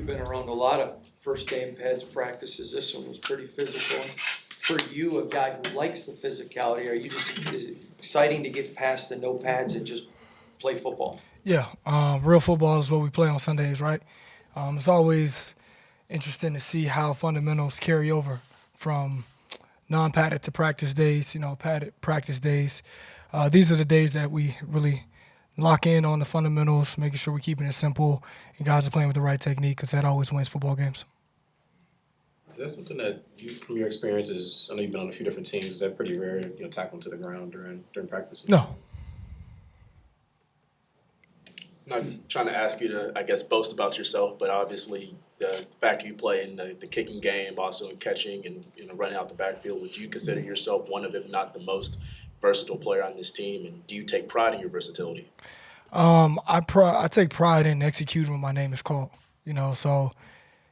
You've been around a lot of first day in pads practices. This one was pretty physical. For you, a guy who likes the physicality, is it exciting to get past the no pads and just play football? Yeah, real football is what we play on Sundays, right? It's always interesting to see how fundamentals carry over from non-padded to practice days, padded practice days. These are the days that we really lock in on the fundamentals, making sure we're keeping it simple, and guys are playing with the right technique because that always wins football games. Is that something that you, from your experiences, I know you've been on a few different teams, is that pretty rare, tackling to the ground during practice? No. I'm not trying to ask you to, I guess, boast about yourself, but obviously the fact you play in the kicking game, also in catching and running out the backfield, would you consider yourself one of, if not the most versatile player on this team? And do you take pride in your versatility? I take pride in executing when my name is called. So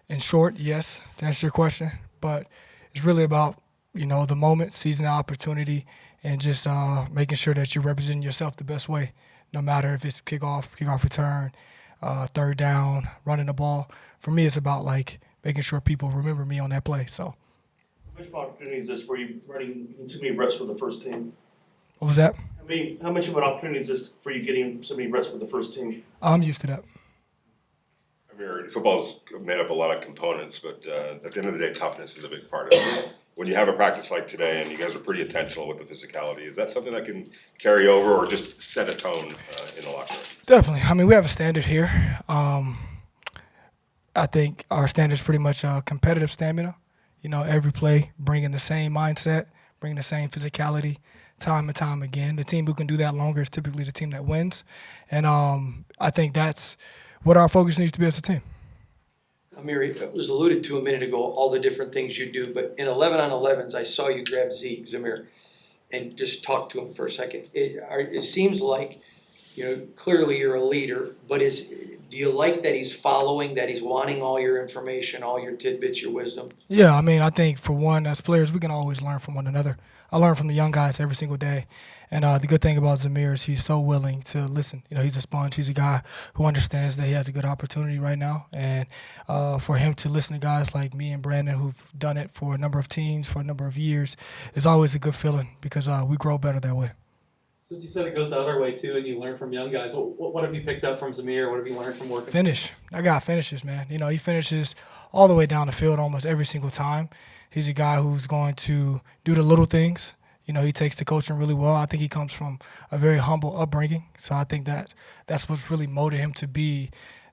in short, yes, to answer your question, but it's really about the moment, seizing the opportunity, and just making sure that you're representing yourself the best way. No matter if it's kickoff return, third down, running the ball. For me, it's about making sure people remember me on that play. So, How much opportunity is this for you running so many reps with the first team? what was that? How much of an opportunity is this for you getting so many reps with the first team? I'm used to that. I mean, football's made up a lot of components, but at the end of the day, toughness is a big part of it. When you have a practice like today and you guys are pretty intentional with the physicality, is that something that can carry over or just set a tone in the locker room? Definitely. I mean, we have a standard here. I think our standard is pretty much competitive stamina. Every play, bringing the same mindset, bringing the same physicality time and time again. The team who can do that longer is typically the team that wins. And I think that's what our focus needs to be as a team. Amir, it was alluded to a minute ago, all the different things you do, but in 11-on-11s, I saw you grab Zeke, Zamir, and just talk to him for a second. It seems like, clearly you're a leader, but do you like that he's following, that he's wanting all your information, all your tidbits, your wisdom? Yeah, I mean, I think for one, as players, we can always learn from one another. I learn from the young guys every single day. And the good thing about Zamir is he's so willing to listen. He's a sponge. He's a guy who understands that he has a good opportunity right now. And for him to listen to guys like me and Brandon who've done it for a number of teams, for a number of years, is always a good feeling because we grow better that way. Since you said it goes the other way too, and you learn from young guys, what have you picked up from Zamir? What have you learned from working? Finish. That guy finishes, man. He finishes all the way down the field almost every single time. He's a guy who's going to do the little things. He takes the coaching really well. I think he comes from a very humble upbringing. So I think that's what's really motivated him to be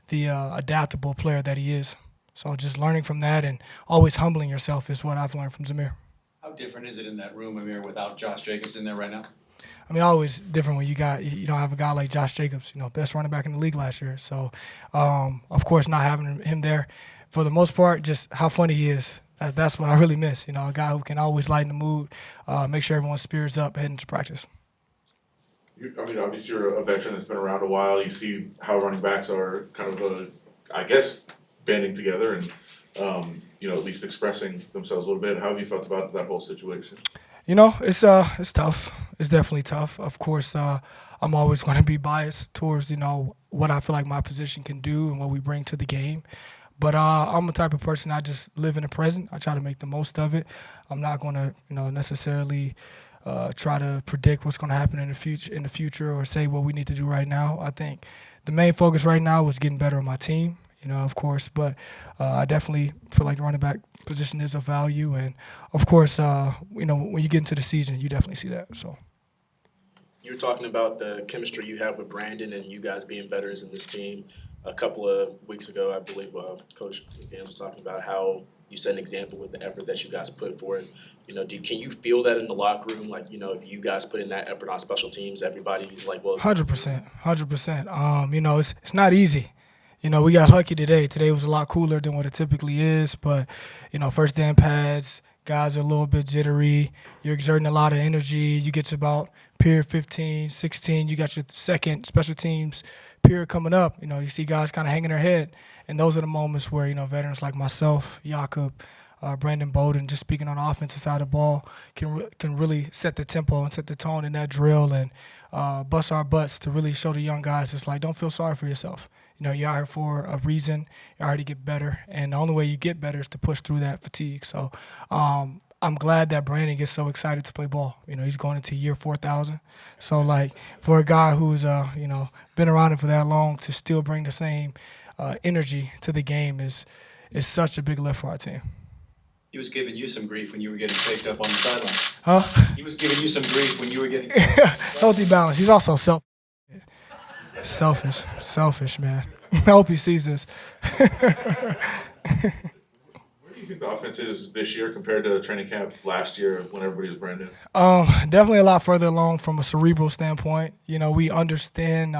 the adaptable player that he is. So just learning from that and always humbling yourself is what I've learned from Zamir. How different is it in that room, Amir, without Josh Jacobs in there right now? I mean, always different when you don't have a guy like Josh Jacobs, best running back in the league last year. So, of course, not having him there, for the most part, just how funny he is. That's what I really miss, a guy who can always lighten the mood, make sure everyone's spirits up heading to practice. Obviously you're a veteran that's been around a while. You see how running backs are kind of, banding together and, at least expressing themselves a little bit. How have you felt about that whole situation? It's tough. It's definitely tough. Of course, I'm always going to be biased towards, what I feel like my position can do and what we bring to the game. But I'm the type of person, I just live in the present. I try to make the most of it. I'm not going to, necessarily try to predict what's going to happen in the future or say what we need to do right now. I think the main focus right now is getting better on my team, of course. But I definitely feel like the running back position is of value. And, of course, when you get into the season, you definitely see that. So. You were talking about the chemistry you have with Brandon and you guys being veterans in this team. A couple of weeks ago, I believe Coach Dan was talking about how you set an example with the effort that you guys put forth. Can you feel that in the locker room? If you guys put in that effort on special teams, everybody's like, well. 100%. It's not easy. We got lucky today. Today was a lot cooler than what it typically is. But, first day in pads, guys are a little bit jittery. You're exerting a lot of energy. You get to about period 15, 16. You got your second special teams period coming up. You see guys kind of hanging their head. And those are the moments where, veterans like myself, Jakob, Brandon Bowden, just speaking on the offensive side of the ball, can really set the tempo and set the tone in that drill and bust our butts to really show the young guys it's like, don't feel sorry for yourself. You know, you're out here for a reason. You're out here to get better, and the only way you get better is to push through that fatigue. So I'm glad that Brandon gets so excited to play ball. You know, he's going into year 4,000. So, like, for a guy who's, you know, been around it for that long to still bring the same energy to the game is such a big lift for our team. He was giving you some grief when you were getting picked up on the sideline. Huh? He was giving you some grief when you were getting. Healthy balance. He's also selfish, man. I hope he sees this. Where do you think the offense is this year compared to training camp last year when everybody was brand new? Definitely a lot further along from a cerebral standpoint. You know, we understand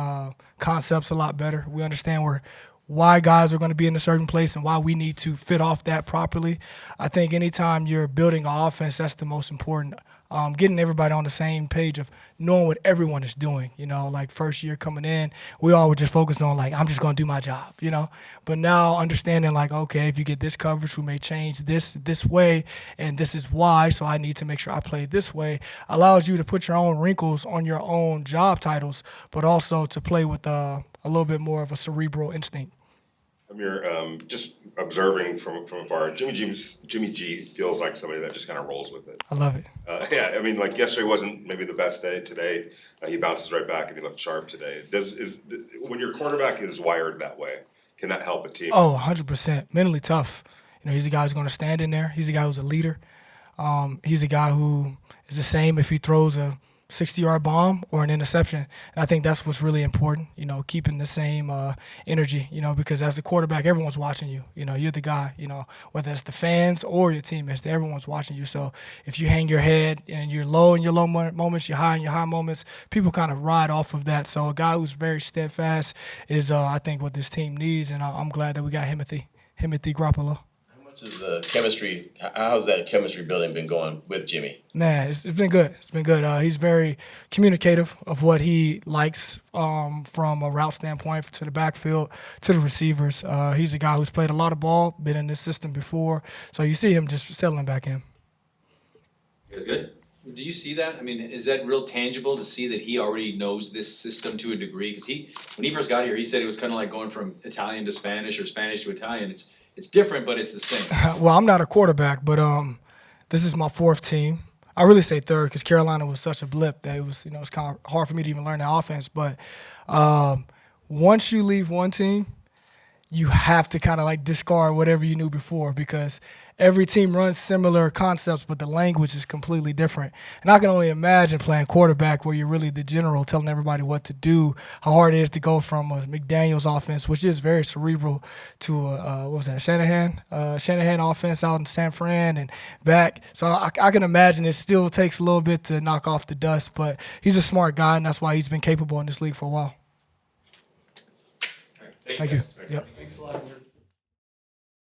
concepts a lot better. We understand why guys are going to be in a certain place and why we need to fit off that properly. I think anytime you're building an offense, that's the most important. Getting everybody on the same page of knowing what everyone is doing. You know, like first year coming in, we all were just focused on like, I'm just going to do my job, you know. But now understanding like, okay, if you get this coverage, we may change this way, and this is why, so I need to make sure I play this way, allows you to put your own wrinkles on your own job titles, but also to play with a little bit more of a cerebral instinct. Amir, just observing from afar, Jimmy G feels like somebody that just kind of rolls with it. I love it. Yeah, I mean, like yesterday wasn't maybe the best day. Today, he bounces right back and he looked sharp today. When your quarterback is wired that way, can that help a team? Oh, 100%. Mentally tough. You know, he's a guy who's going to stand in there. He's a guy who's a leader. He's a guy who is the same if he throws a 60-yard bomb or an interception. And I think that's what's really important, you know, keeping the same energy, you know, because as the quarterback, everyone's watching you. You know, you're the guy, you know, whether it's the fans or your teammates, everyone's watching you. So if you hang your head and you're low in your low moments, you're high in your high moments, people kind of ride off of that. So a guy who's very steadfast is, I think, what this team needs. And I'm glad that we got Timothy Garoppolo. Is the chemistry? How's that chemistry building been going with Jimmy? Nah, it's been good. It's been good. He's very communicative of what he likes from a route standpoint to the backfield to the receivers. He's a guy who's played a lot of ball, been in this system before, so you see him just settling back in. It was good. Do you see that? I mean, is that real tangible to see that he already knows this system to a degree? Because when he first got here, he said it was kind of like going from Italian to Spanish or Spanish to Italian. It's different, but it's the same. Well, I'm not a quarterback, but this is my fourth team. I really say third because Carolina was such a blip that it was, you know, it's kind of hard for me to even learn that offense. But once you leave one team, you have to kind of like discard whatever you knew before because every team runs similar concepts, but the language is completely different. And I can only imagine playing quarterback where you're really the general telling everybody what to do, how hard it is to go from a McDaniel's offense, which is very cerebral, to Shanahan offense out in San Fran and back. So I can imagine it still takes a little bit to knock off the dust, but he's a smart guy, and that's why he's been capable in this league for a while. Thank you. Yep. Thanks a lot, Amir.